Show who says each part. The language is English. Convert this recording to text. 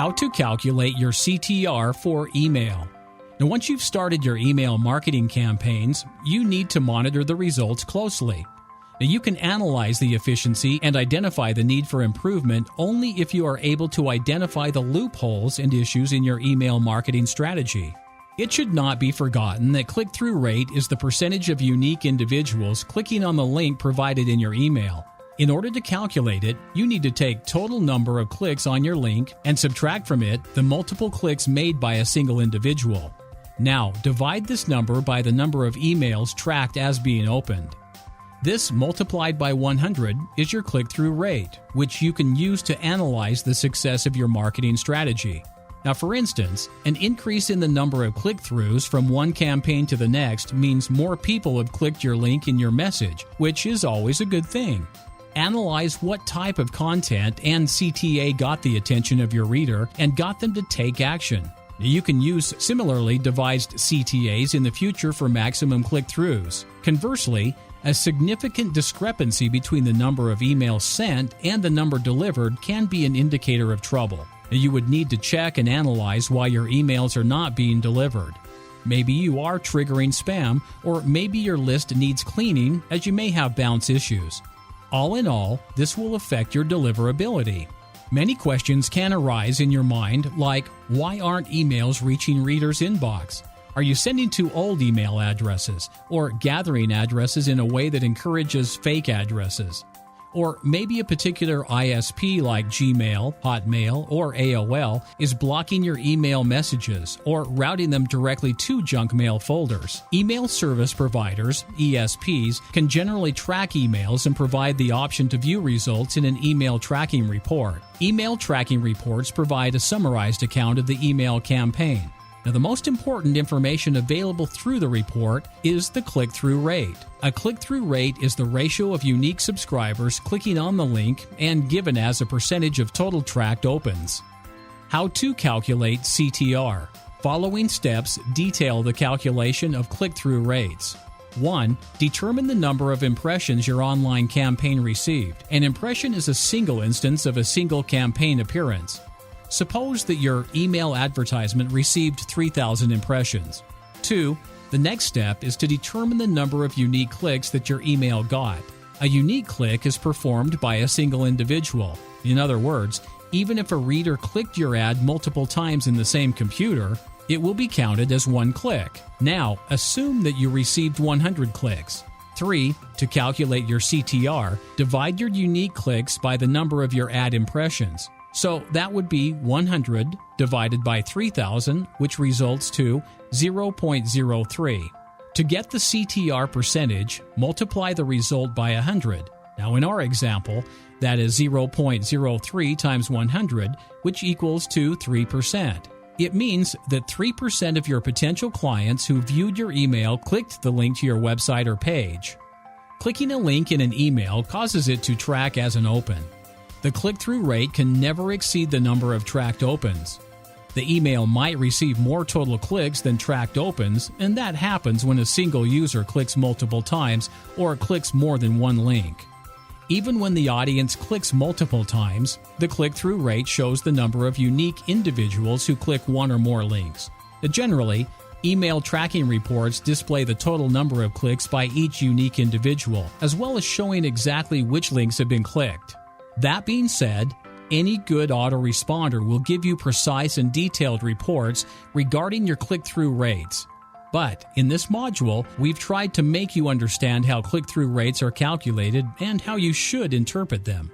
Speaker 1: How to calculate your CTR for email. Now, once you've started your email marketing campaigns, you need to monitor the results closely. Now, you can analyze the efficiency and identify the need for improvement only if you are able to identify the loopholes and issues in your email marketing strategy. It should not be forgotten that click-through rate is the percentage of unique individuals clicking on the link provided in your email. In order to calculate it, you need to take total number of clicks on your link and subtract from it the multiple clicks made by a single individual. Now, divide this number by the number of emails tracked as being opened. This multiplied by 100 is your click-through rate, which you can use to analyze the success of your marketing strategy. Now, for instance, an increase in the number of click-throughs from one campaign to the next means more people have clicked your link in your message, which is always a good thing. Analyze what type of content and CTA got the attention of your reader and got them to take action. You can use similarly devised CTAs in the future for maximum click-throughs. Conversely, a significant discrepancy between the number of emails sent and the number delivered can be an indicator of trouble. You would need to check and analyze why your emails are not being delivered. Maybe you are triggering spam, or maybe your list needs cleaning as you may have bounce issues. All in all, this will affect your deliverability. Many questions can arise in your mind, like, why aren't emails reaching readers' inbox? Are you sending to old email addresses, or gathering addresses in a way that encourages fake addresses? Or maybe a particular ISP like Gmail, Hotmail, or AOL is blocking your email messages or routing them directly to junk mail folders. Email service providers, ESPs, can generally track emails and provide the option to view results in an email tracking report. Email tracking reports provide a summarized account of the email campaign. Now, the most important information available through the report is the click-through rate. A click-through rate is the ratio of unique subscribers clicking on the link and given as a percentage of total tracked opens. How to calculate CTR. Following steps detail the calculation of click-through rates. 1. Determine the number of impressions your online campaign received. An impression is a single instance of a single campaign appearance. Suppose that your email advertisement received 3,000 impressions. 2. The next step is to determine the number of unique clicks that your email got. A unique click is performed by a single individual. In other words, even if a reader clicked your ad multiple times in the same computer, it will be counted as one click. Now, assume that you received 100 clicks. 3. To calculate your CTR, divide your unique clicks by the number of your ad impressions. So that would be 100 divided by 3,000, which results to 0.03. To get the CTR percentage, multiply the result by 100. Now in our example, that is 0.03 times 100, which equals to 3%. It means that 3% of your potential clients who viewed your email clicked the link to your website or page. Clicking a link in an email causes it to track as an open. The click-through rate can never exceed the number of tracked opens. The email might receive more total clicks than tracked opens, and that happens when a single user clicks multiple times or clicks more than one link. Even when the audience clicks multiple times, the click-through rate shows the number of unique individuals who click one or more links. Generally, email tracking reports display the total number of clicks by each unique individual, as well as showing exactly which links have been clicked. That being said, any good autoresponder will give you precise and detailed reports regarding your click-through rates. But in this module, we've tried to make you understand how click-through rates are calculated and how you should interpret them.